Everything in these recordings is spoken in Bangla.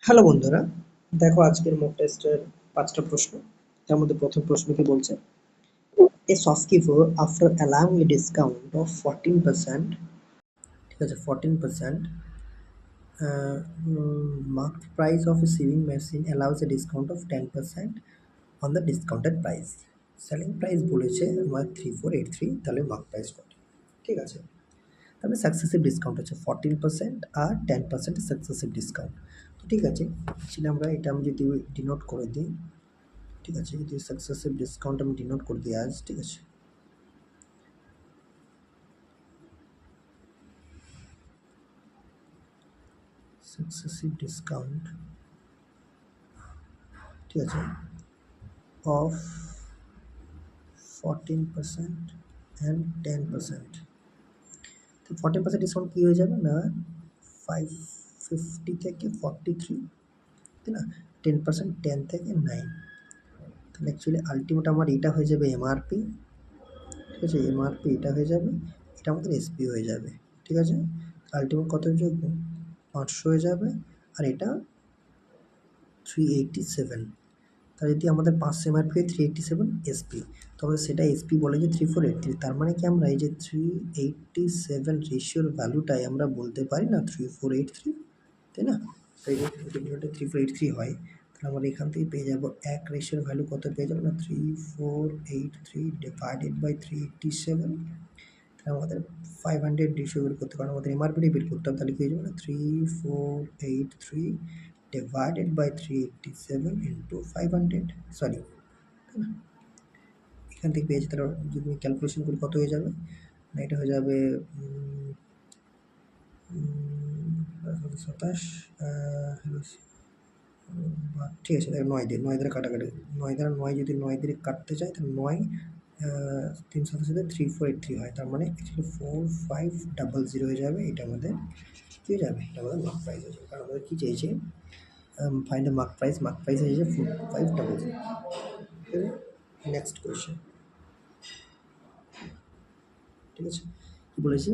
হ্যালো বন্ধুরা, দেখো আজকের মক টেস্টের ৫টা প্রশ্ন। তার মধ্যে প্রথম প্রশ্ন কি বলছে, এ shopkeeper after allowing A discount of 14%, ঠিক আছে 14%, marked price of a sewing machine allows a discount of 10% on the discounted price. Selling price বলেছে আমার 3483, তাহলে মার্ক প্রাইস কত? ঠিক আছে, তাহলে সাকসেসিভ ডিসকাউন্ট হচ্ছে 14% আর 10% সাকসেসিভ ডিসকাউন্ট। তো ঠিক আছে, অ্যাকচুয়ালি আমি যদি ডিনোট করে দিই, ঠিক আছে, যদি সাকসেসিভ ডিসকাউন্ট আমি ডিনোট করে দিই আজ, ঠিক আছে, সাকসেসিভ ডিসকাউন্ট, ঠিক আছে, অফ 14% অ্যান্ড 10%। তো 14% ডিসকাউন্ট কী হয়ে যাবে না, 550 থেকে 43, তাই না, 10% 10 থেকে 9, তাহলে অ্যাকচুয়ালি আলটিমেট আমার এটা হয়ে যাবে এমআরপি, ঠিক আছে, এমআরপি এটা হয়ে যাবে, এটা আমাদের এসপি হয়ে যাবে, ঠিক আছে। আলটিমেট কত যোগ 500 হয়ে যাবে, আর এটা 387। তাহলে যদি আমাদের 500 এমআরপি 387 এসপি, তবে সেটা এসপি বলে যে 3483। তার মানে কি আমরা এই যে 387 রেশিওর ভ্যালুটাই আমরা বলতে পারি না 3483, তাই না। তো এই যে 3483 হয়, তাহলে আমরা এখান থেকে পেয়ে যাবো এক রেশিওর ভ্যালু কত পেয়ে যাবো না 3483 ডিভাইডেড বাই 387। তাহলে আমাদের 500 রেশিও বের করতে, কারণ আমাদের এমআরপিটাই বের করতে হবে, তাহলে কি হয়ে যাবে না 3483 divided by 387 into 500, সরি, এখান থেকে পেয়েছি। তাহলে যদি ক্যালকুলেশন করি কত হয়ে যাবে না, এটা হয়ে যাবে 27, ঠিক আছে, 9 দ্বারা কাটাকাটি, 9 যদি 9 দিয়ে কাটতে চাই, তাহলে 9 3 সাথে 3483 হয়, তার মানে অ্যাকচুয়ালি 4500 হয়ে যাবে। এটা আমাদের কী হয়ে যাবে, এটা আমাদের মার্ক প্রাইস হয়ে যাবে, কারণ আমাদের কী চেয়েছে, ফাইন্ড দ্য মার্ক প্রাইস হয়ে যাবে 4500। নেক্সট কোয়েশ্চেন, ঠিক আছে, কি বলেছে,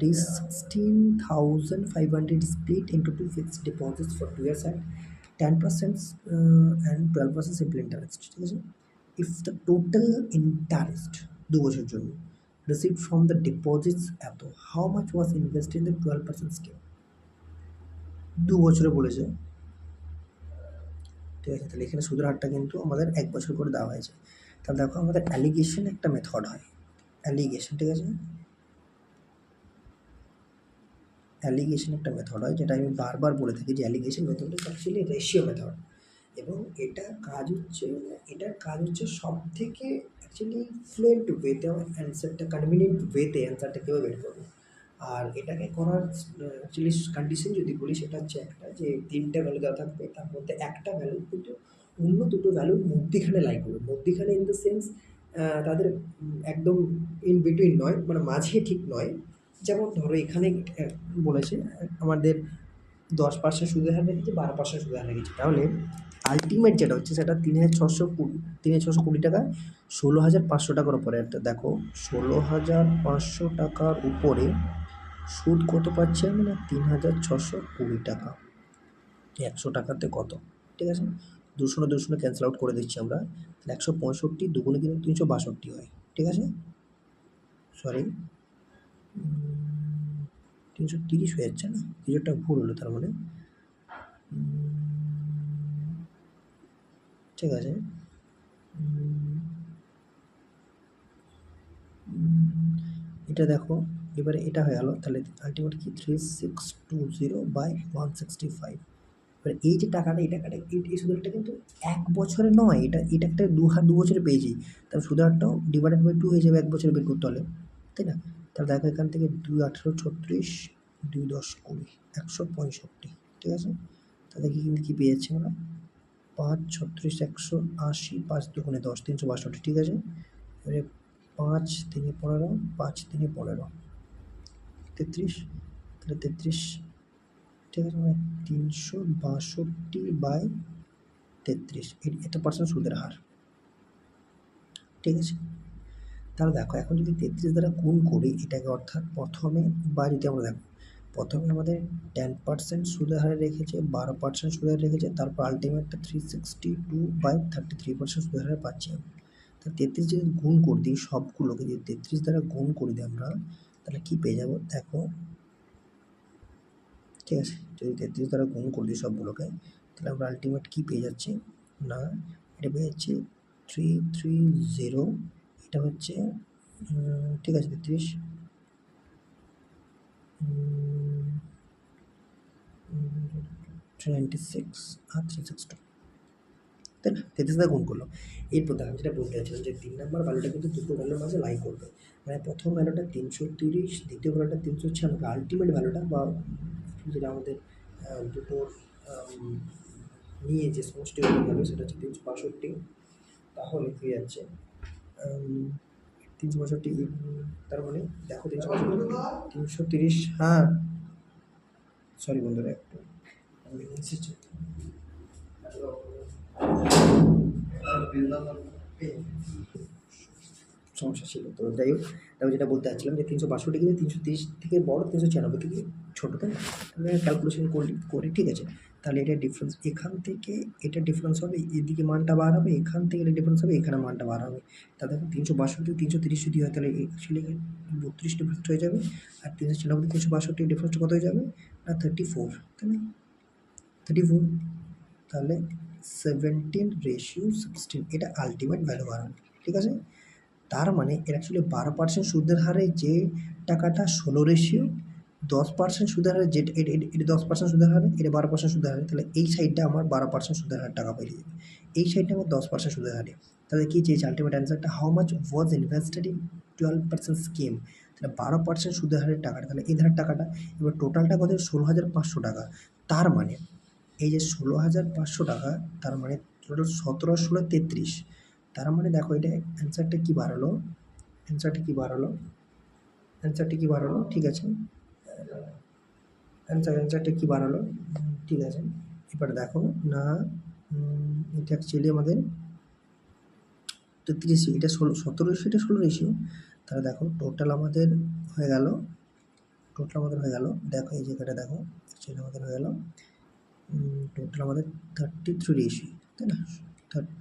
this 16,500 split into two fixed deposits for 2 years at 10% and 12% simple interest, ঠিক আছে। if the total interest 2 বছরের জন্য received from the deposits এত, how much was invested in the 12% scheme? 2 বছরে বলেছে, ঠিক আছে। তাহলে এখানে সুদের হারটা কিন্তু আমাদের 1 বছর করে দেওয়া হয়েছে। তাহলে দেখো আমাদের অ্যালিগেশন একটা মেথড হয়, অ্যালিগেশন, ঠিক আছে, অ্যালিগেশন একটা মেথড হয়, যেটা আমি বারবার বলে থাকি যে allegation method is actually ratio method, এবং এটার কাজ হচ্ছে সব থেকে অ্যাকচুয়ালি ফ্লুয়েন্ট ওয়েতে অ্যান্সারটা, কনভিনিয়েন্ট ওয়েতে অ্যান্সারটা কীভাবে বের করবো। আর এটাকে করার অ্যাকচুয়ালি কন্ডিশন যদি বলি, সেটা হচ্ছে একটা, যে 3টে ভ্যালু দেওয়া থাকবে, তার মধ্যে একটা ভ্যালু কিন্তু অন্য দুটো ভ্যালুর মধ্যিখানে লাই করবে, মধ্যিখানে ইন দ্য সেন্স তাদের একদম ইন বিটুইন নয়, মানে মাঝে ঠিক নয়। যেমন ধরো এখানে বলেছে আমাদের 10% সুদের হার রেখেছি, 12% সুদের হার রেখেছি, তাহলে আলটিমেট যেটা হচ্ছে সেটা 3,620 টাকা, 16,500 টাকার উপরে। একটা দেখো 16,500 টাকার উপরে সুদ কত পাচ্ছি আমি না 3,620 টাকা, 100 টাকাতে কত, ঠিক আছে, 200 ক্যান্সেল আউট করে দিচ্ছি আমরা, 165 দুগুণে কিন্তু 362 হয়, ঠিক আছে, সরি 330 হয়ে যাচ্ছে না, কিছুটা ভুল হলো, তার মানে ঠিক আছে, এটা দেখো এবারে এটা হয়ে গেল, তাহলে আলটিমেট কি 3620/165। এবার এই যে টাকাটা, এই টাকাটা এই সুদহারটা কিন্তু 1 বছরে নয়, এটা একটা 2 বছরে পেয়েছি, তাহলে সুদহারটাও ডিভাইডেড বাই 2 হয়ে যাবে 1 বছরে বের করতে হলে, তাই না। তাহলে দেখো এখান থেকে 2 18 36, 2 10 20, 165, ঠিক আছে। তাহলে কিন্তু কী পেয়ে যাচ্ছি আমরা 5 36 180, 5 দুগুণে 10, 362, ঠিক আছে। এবারে 5 3 15, 5 3 15, 33, তাহলে 33, ঠিক আছে, মানে 362/33, এত পার্সেন্ট সুদের হার, ঠিক আছে। তাহলে দেখো এখন যদি 33 দ্বারা গুণ করি এটাকে, অর্থাৎ প্রথমে, বা যদি আমরা দেখো প্রথমে আমাদের 10% সুদের হারে রেখেছে, 12% সুদের হারে রেখেছে, তারপর আলটিমেটটা 362/33% সুদের হারে পাচ্ছি আমি। তা 33 যদি গুণ করে দিই সবগুলোকে, যদি 33 দ্বারা গুণ করে দিই আমরা, তাহলে কী পেয়ে যাবো দেখো, ঠিক আছে? যদি 33 দ্বারা গুণ করে দিই সবগুলোকে, তাহলে আমরা আলটিমেট কী পেয়ে যাচ্ছি না, এটা পেয়ে যাচ্ছি 330, এটা হচ্ছে ঠিক আছে 33 396 আর 362, তাই না? 33 দ্বারা গুণ করলো। এরপর আমি যেটা বলতে চাচ্ছিলাম যে 3 নম্বর ভ্যালুটা কিন্তু দুটো ভ্যালুর মাঝে লাই করবে, মানে প্রথম ভ্যালুটা 330, দ্বিতীয় ভ্যালুটা 396, আলটিমেট ভ্যালুটা বা যেটা আমাদের দুটোর নিয়ে যে সমষ্টি ভ্যালু সেটা হচ্ছে 362। তাহলে হয়ে যাচ্ছে 362, তার মানে দেখো 330, হ্যাঁ সরি বন্ধুরা একটু আমি সমস্যা ছিল। তো যাই হোক, আমি যেটা বলতে চাচ্ছিলাম যে 362 কিন্তু 330 থেকে বড়, 396 থেকে ছোটো, তাই না? তাহলে ক্যালকুলেশন করি, ঠিক আছে? তাহলে এটা ডিফারেন্স, এখান থেকে এটা ডিফারেন্স হবে, এদিকে মানটা বার হবে, এখান থেকে এটা ডিফারেন্স হবে, এখানে মানটা বার হবে। তাহলে 362 330 যদি হয় তাহলে অ্যাকচুয়ালি 32 ডিফারেন্স হয়ে যাবে, আর 396 362 ডিফারেন্সটা কত হয়ে যাবে না 34, তাই না? 34, তাহলে 17:16 এটা আলটিমেট ভ্যালু বার হবে, ঠিক আছে? তার মানে এর অ্যাকচুয়ালি 12% সুদের হারে যে টাকাটা 16:, 10% সুদের হারে যে এটা 10% সুদের হারে, এটা 12% সুদের হারে, তাহলে এই সাইডটা আমার 12% সুদের হারে টাকা পেয়ে যাবে, এই সাইডটা আমার 10% সুদের হারে। তাহলে কী চেয়েছে আলটিমেট অ্যান্সারটা, how much was invested in 12% scheme, তাহলে 12% সুদের হারের টাকাটা, তাহলে এই ধারের টাকাটা, এবার টোটালটা কত 16,500 টাকা। তার মানে এই যে 16,500 টাকা, তার মানে টোটাল 17 16 33, তার মানে দেখো এটা অ্যান্সারটা কী বার হলো, অ্যান্সারটা কী বার হলো, ঠিক আছে? অ্যান্সারটা কী বার হলো, ঠিক আছে? এবার দেখো না, এটা অ্যাকচুয়ালি আমাদের 33, এটা 17, এটা 16, তাহলে দেখো টোটাল আমাদের হয়ে গেল, দেখো এই জায়গাটা দেখো, অ্যাকচুয়ালি আমাদের হয়ে গেল টোটাল আমাদের 33, তাই না?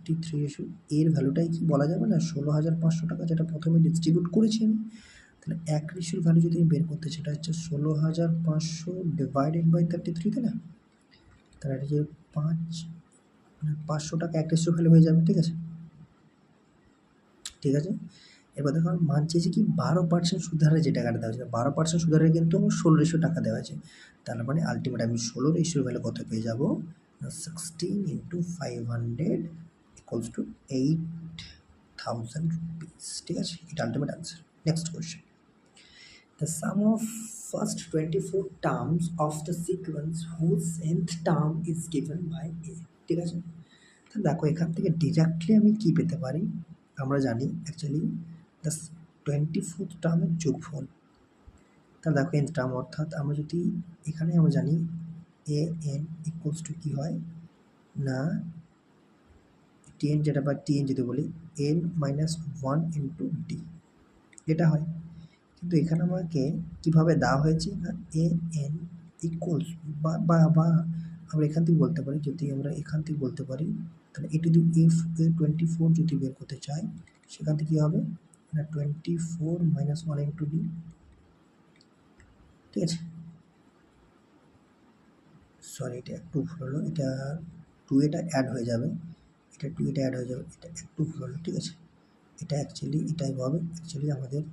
33, এর ভ্যালুটাই কি বলা যাবে না 16,500 টাকা, যেটা প্রথমে ডিস্ট্রিবিউট করেছি আমি। তাহলে এক রেশিওর ভ্যালু যদি আমি বের করতে, সেটা হচ্ছে 16,500 ডিভাইডেড বাই 33, তাই না? তাহলে এটা যে 500 টাকা এক রেশিও ভ্যালু হয়ে যাবে, ঠিক আছে? ঠিক আছে, এবার দেখো আমার মান চেয়েছে কি 12% সুদ হারে যে টাকাটা দেওয়া হয়েছে, 12% সুদ হারে কিন্তু আমার 16 টাকা দেওয়া আছে। তার মানে আলটিমেট আমি 16 ভ্যালু কত পেয়ে যাবো, 16 × 500 = 8,000 রুপিস, ঠিক আছে? এটা ultimate answer. Next question, the sum of first 24 terms of the sequence whose nth term is given by a, ঠিক আছে? তো দেখো এখান থেকে ডিরেক্টলি আমি কি পেতে পারি, আমরা জানি অ্যাকচুয়ালি দ্য 24th টার্মের যোগফল। তাহলে দেখো nth টার্ম, অর্থাৎ আমরা যদি এখানে আমরা জানি an = কী হয় না tn, যেটা বা tn যদি বলি n - 1 × d, এটা হয়। কিন্তু এখানে আমাকে কীভাবে দেওয়া হয়েছে না an ইকুয়ালস বা আমরা এখান থেকে বলতে পারি, যদি আমরা এখান থেকে বলতে পারি, তাহলে এটি যদি if 24 যদি বের করতে চাই, সেখান থেকে কী হবে না 24 - 1 × d, ঠিক আছে? সরি, এটা একটু ভুল হলো, এটা 2 এটা অ্যাড হয়ে যাবে, এটা একটু ভুল হলো, ঠিক আছে? এটা অ্যাকচুয়ালি এটাই হবে, অ্যাকচুয়ালি আমাদের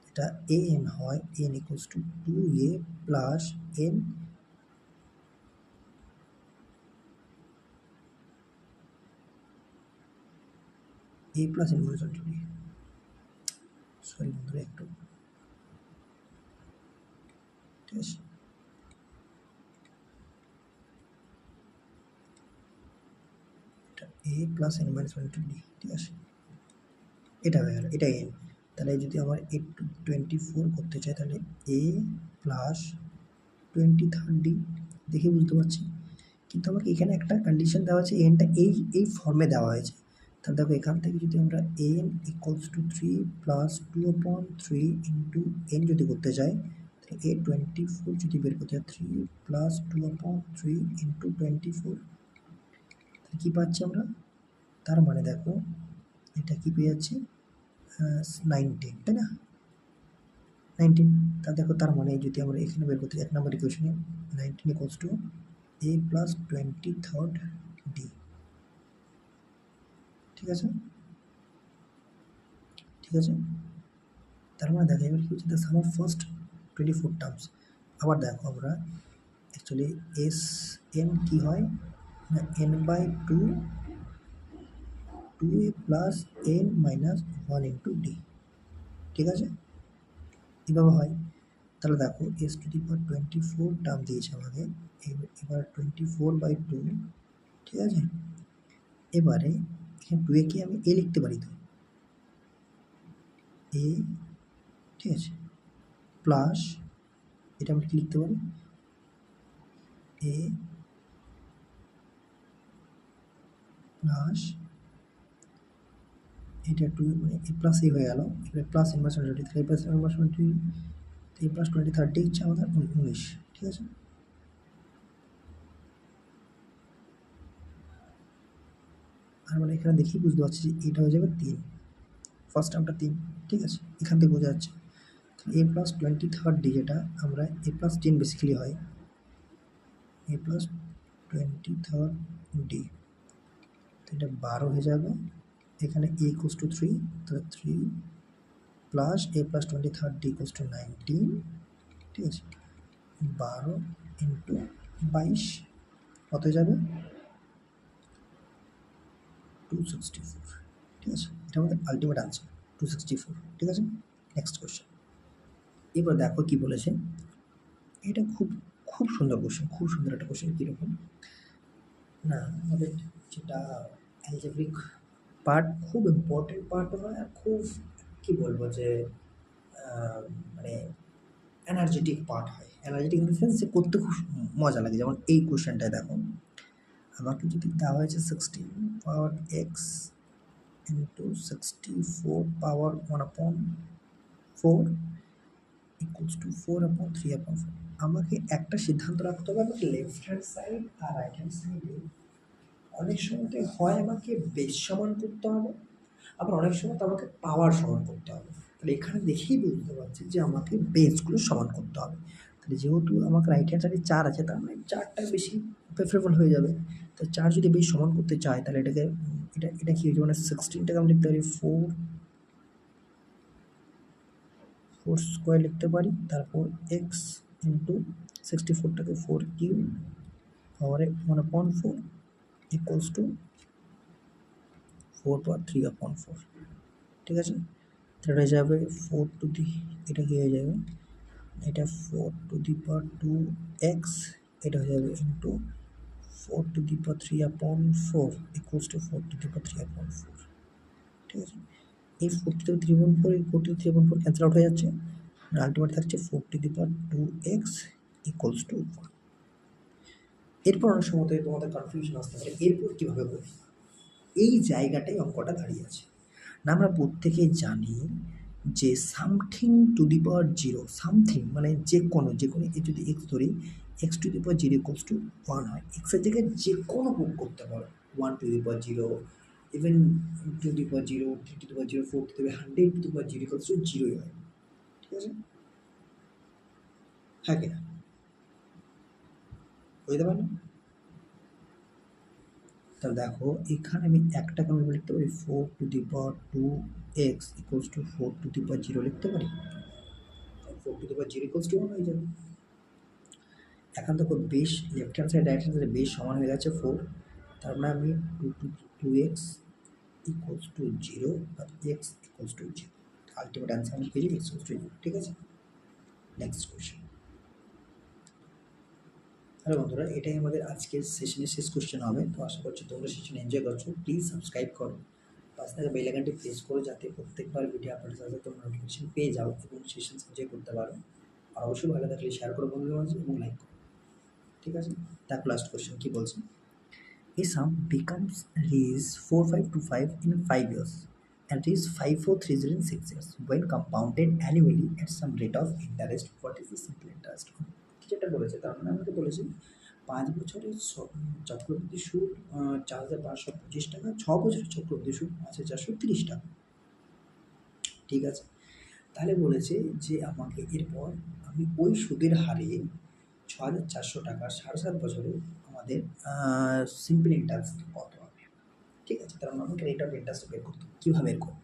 এটা an হয়, n = 2a plus n a plus n - 1 × d। Sorry বন্ধুরা একটু, ঠিক আছে? এটা a প্লাস n - 1 × d, ঠিক আছে? এটা হয়ে গেল, এটা n। তাহলে যদি আমার 24 করতে চাই, তাহলে a প্লাস 23rd d, দেখে বুঝতে পারছি। কিন্তু আমাকে এখানে একটা কন্ডিশন দেওয়া আছে, এনটা এই ফর্মে দেওয়া হয়েছে। তাহলে দেখো এখান থেকে যদি আমরা n = 3 + 2/3 × n যদি করতে চাই, তাহলে A24 যদি বের করতে হয় 3 প্লাস 2/3 ইন্টু 24, কী পাচ্ছি আমরা? তার মানে দেখো এটা কি পেয়ে যাচ্ছি 19, তাই না? 19। তা দেখো তার মানে যদি আমরা এখানে বের করতে 1 নম্বর ইকুয়েশনে 19 equals to a plus 23rd d। ঠিক আছে, ঠিক আছে। তার মানে দেখো এবার কি হচ্ছে, the some of first 24 terms. আবার দেখো আমরা অ্যাকচুয়ালি এস এন কী হয় না n/2 2a plus n minus 1 into D. ঠিক আছে, এভাবে হয়। তাহলে দেখো s⁻24 টার্ম দিয়েছে আমাকে, এবার 24/2। ঠিক আছে, এবারে এখানে 2 কে আমি এ লিখতে পারি তো, এ, ঠিক আছে, প্লাস এটা আমি কি লিখতে পারি, এ প্লাস এটা 2 মানে এ প্লাস এ হয়ে গেল, এবারে প্লাস ইনভার্স 20, তাহলে প্লাস ইনভার্স 20, এ প্লাস 20 30 হচ্ছে আমাদের 19। ঠিক আছে, আর মানে এখানে দেখেই বুঝতে পারছি যে এটা হয়ে যাবে 3, ফার্স্ট টার্মটা 3। ঠিক আছে, এখান থেকে বোঝা যাচ্ছে এ প্লাস 23rd ডি, যেটা আমরা এ প্লাস 10 বেসিক্যালি হয়, এ প্লাস 23rd ডি, এটা 12 হয়ে যাবে। এখানে এ ইকুয়ালস টু 3, তাহলে 3 plus A plus 23rd D equals to 19। ঠিক আছে, 12 ইন্টু 22 কত হয়ে যাবে 264। ঠিক আছে, এটা আমাদের আলটিমেট আনসার 264। ঠিক আছে, নেক্সট কোয়েশ্চেন। এবার দেখো কি বলেছে, এটা খুব খুব সুন্দর কোয়েশ্চেন, খুব সুন্দর একটা কোয়েশ্চেন। কীরকম না, আমাদের যেটা অ্যালজেব্রিক পার্ট খুব ইম্পর্টেন্ট পার্ট হয়, আর খুব কী বলবো যে মানে এনার্জেটিক পার্ট হয়। এনার্জেটিক ইন দ্য সেন্স যে করতে খুব মজা লাগে। যেমন এই কোয়েশ্চেনটায় দেখো আমাকে যদি দেওয়া হয়েছে 16 power x into 64 power 1/4 equals to 4/3/4। আমাকে একটা সিদ্ধান্ত রাখতে হবে, আমাকে লেফট হ্যান্ড সাইড আর রাইট হ্যান্ড সাইডে অনেক সময়তে হয় আমাকে বেস সমান করতে হবে, আবার অনেক সময় তো আমাকে পাওয়ার সমান করতে হবে। তাহলে এখানে দেখেই বুঝতে পারছি যে আমাকে বেসগুলো সমান করতে হবে। তাহলে যেহেতু আমাকে রাইট হ্যান্ড সাইডে 4 আছে, তার মানে 4টা বেশি প্রেফারেবল হয়ে যাবে। তো 4 যদি বেশ সমান করতে চাই, তাহলে এটাকে এটা কী হয়েছে, মানে 16টাকে আমি লিখতে পারি 4 স্কোয়ার লিখতে পারি, তারপর এক্স ইন্টু 64টাকে 4 কিউব পাওয়ারে 1/4 ইকুয়ালস টু 4/3/4। ঠিক আছে, এটা হয়ে যাবে 4 টু দি, এটা কি হয়ে যাবে, এটা 4⁻2 এক্স, এটা হয়ে যাবে ইন্টু 4⁻3/4 ইকুয়ালস টু 4⁻3/4। ঠিক আছে, এই 4⁻3/4 এই 4⁻3/4 ক্যান্সেল আউট হয়ে যাচ্ছে, আলটিমেট থাকছে 4⁻2 এক্স ইকুয়ালস টু 1। এরপর অনেক সময় তোমাদের কনফিউশন আসতে পারে এরপর কীভাবে করি। এই জায়গাটাই অঙ্কটা দাঁড়িয়ে আছে না। আমরা প্রত্যেকেই জানি যে something to the power 0, something মানে যে কোনো যদি এক্স ধরি, x two the power 0 equals to 1 হয়। এক্সের জায়গায় যে কোনো বুক করতে পারো, 1 to the power 0, even 2 to the power 0, 3 to the power 0, 4 to the power 100 to the power 0 equals to 0ই হয়। ঠিক আছে, হ্যাঁ কিনা বুঝতে পারলাম। তাহলে দেখো এখানে আমি একটাকে আমি লিখতে পারি 4⁻2 x equals to 4 to the power 0 লিখতে পারি, 4 to the power 0 equals to 1 হয়ে যাবে। এখন দেখো বেশ left hand side right hand সাইডে বেশ সমান হয়ে গেছে 4, তার মানে আমি 2 এক্স ইকুয়ালস টু 0 বা x equals two 0, ultimate answer আমি পেয়ে যাই এক্স ইকুয়ালস টু 0। ঠিক আছে, নেক্সট কোয়েশ্চেন। হ্যালো বন্ধুরা, এটাই আমাদের আজকের সেশনের শেষ কোয়েশ্চেন হবে। তো আশা করছি তোমরা সেশন এনজয় করছো। প্লিজ সাবস্ক্রাইব করো, পাশে থাকা বেল আইকনটি প্রেস করো, যাতে প্রত্যেকবার ভিডিও আপলোড সাথে তোমরা নোটিফিকেশন পেয়ে যাও এবং সেশন এনজয় করতে পারো। আর অবশ্যই ভালো থাকলে শেয়ার করো বন্ধুদের মাঝে এবং লাইক করো। ঠিক আছে, দেখো লাস্ট কোয়েশ্চেন কী বলছে। A sum becomes raised 4,525 in 5 years and is 54306 years when compounded annually at some rate of interest. What is the simple interest? যেটা বলেছে তার মানে আমাকে বলেছে 5 বছরের চক্রবৃদ্ধি সুদ 4,525 টাকা, 6 বছরের চক্রবৃদ্ধি সুদ 5,430 টাকা। ঠিক আছে, তাহলে বলেছে যে আমাকে এরপর আমি ওই সুদের হারে 6,400 টাকা 7.5 বছরে আমাদের সিম্পল ইন্টারেস্ট কত হবে। ঠিক আছে, তার মানে আমাকে রেট অফ ইন্টারেস্ট বের করতে হবে। কীভাবে বের করবো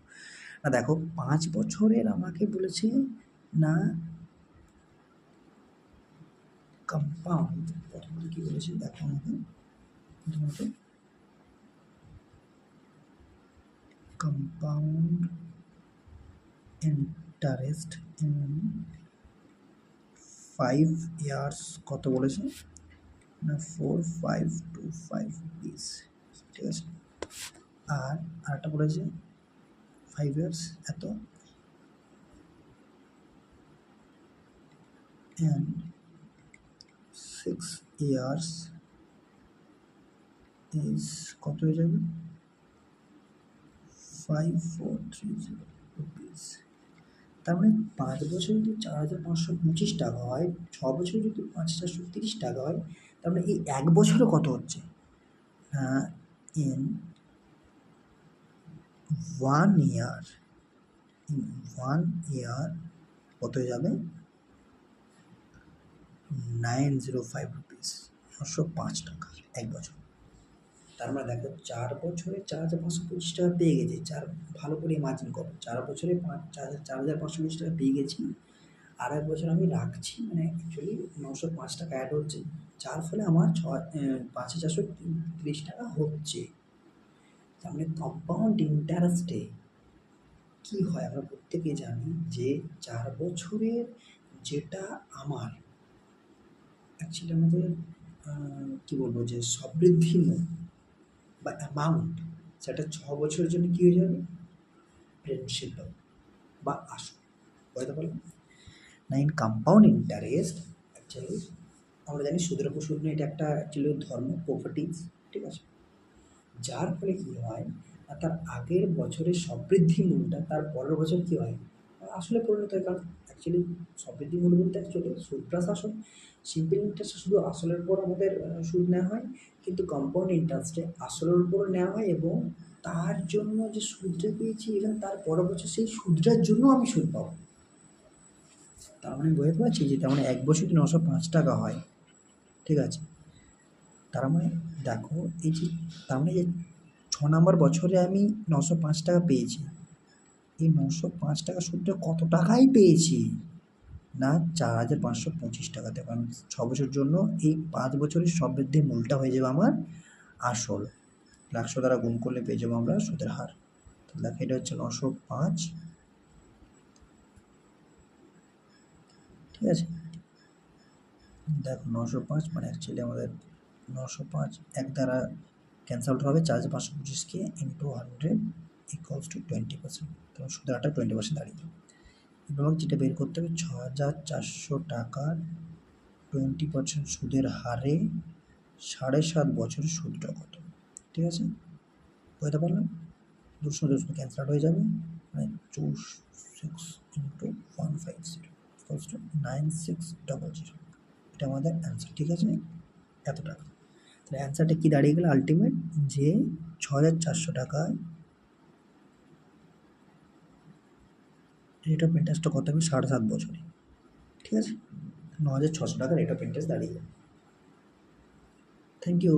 না, দেখো 5 বছরের আমাকে বলেছে না কম্পাউন্ড, প্রথমত কী বলেছে দেখো আমাকে, প্রথমত কম্পাউন্ড ইন্টারেস্ট ইন 5 ইয়ার্স কত বলেছে না 4525 রুপিস। ঠিক আছে, আর আরেকটা বলেছে 5 ইয়ার্স এত, and 6 years is কত হয়ে যাবে 5430 রুপিস। তার মানে 5 বছর যদি 4,525 টাকা হয়, 6 বছর যদি 5,430 টাকা হয়, তার মানে এই 1 বছরে কত হচ্ছে in 1 year, in 1 year কত হয়ে যাবে 905 রুপিস, 905 টাকা 1 বছর। তার মানে দেখো 4 বছরে 4,525 টাকা পেয়ে গেছি, ভালো করে ইমাজিন করো, 4 বছরে 4,525 টাকা পেয়ে গেছি, আর 1 বছর আমি রাখছি, মানে অ্যাকচুয়ালি 905 টাকা অ্যাড হচ্ছে, যার ফলে আমার 5,430 টাকা হচ্ছে। তার মানে কম্পাউন্ড ইন্টারেস্টে কী হয় আমরা প্রত্যেকে জানি যে 4 বছরের যেটা আমার অ্যাকচুয়ালি আমাদের কী বলবো যে সমৃদ্ধি মূল বা অ্যামাউন্ট, সেটা 6 বছরের জন্য কী হয়ে যাবে প্রিন্সিপাল বা আসল, বুঝতে পারলাম না। ইন কম্পাউন্ড ইন্টারেস্ট অ্যাকচুয়ালি আমরা জানি সুদের উপর সুদ, এটা একটা অ্যাকচুয়ালি ধর্ম প্রপার্টিজ। ঠিক আছে, যার ফলে কী হয় আর তার আগের বছরের সমৃদ্ধি মূলটা তার পরের বছর কী হয় আসলে পরিণত হয়। কারণ অ্যাকচুয়ালি সমৃদ্ধি মূল বলতে অ্যাকচুয়ালি সুদ প্লাস আসল। সিম্পল ইন্টারেস্টে শুধু আসলের উপর আমাদের সুদ নেওয়া হয়, কিন্তু কম্পাউন্ড ইন্টারেস্টে আসলের উপর নেওয়া হয় এবং তার জন্য যে সুদটা পেয়েছি এবং তার পরের বছর সেই সুদটার জন্য আমি সুদ পাবো। তার মানে বুঝতে পারছি যে তার মানে 1 বছর 905 টাকা হয়। ঠিক আছে, তার মানে দেখো এই যে তার মানে যে 6 নম্বর বছরে আমি 905 টাকা পেয়েছি, এই 905 টাকা সুদটা কত টাকাই পেয়েছি না 4,525 টাকাতে। কারণ 6 বছরের জন্য এই 5 বছরের সমৃদ্ধি মূলটা হয়ে যাবে আমার আসল, 100 দ্বারা গুণ করলে পেয়ে যাবো আমরা সুদের হার। তাহলে দেখো এটা হচ্ছে 905। ঠিক আছে, দেখো 905 মানে অ্যাকচুয়ালি আমাদের 905 1 দ্বারা ক্যান্সেল হবে, 4,525কে ইন্টু 100 ইকুয়ালস টু 20%, তখন সুদের হারটা 20% দাঁড়িয়ে যাবে। এবং যেটা বের করতে হবে 6,400 টাকার 20% সুদের হারে 7.5 বছরের সুদটা কত। ঠিক আছে, বুঝতে পারলাম, 200 ক্যান্সেল হয়ে যাবে, মানে 26 ইন্টু 150 ইকুয়ালস টু 9600, এটা আমাদের অ্যান্সার। ঠিক আছে, এত টাকা। তাহলে অ্যান্সারটা কী দাঁড়িয়ে গেল আলটিমেট, যে 6,400 টাকায় রেট অফ ইন্টারেস্টটা কত হবে 7.5 বছরে। ঠিক আছে, 9,600 টাকা রেট অফ ইন্টারেস্ট দাঁড়িয়ে যাবে। Thank you.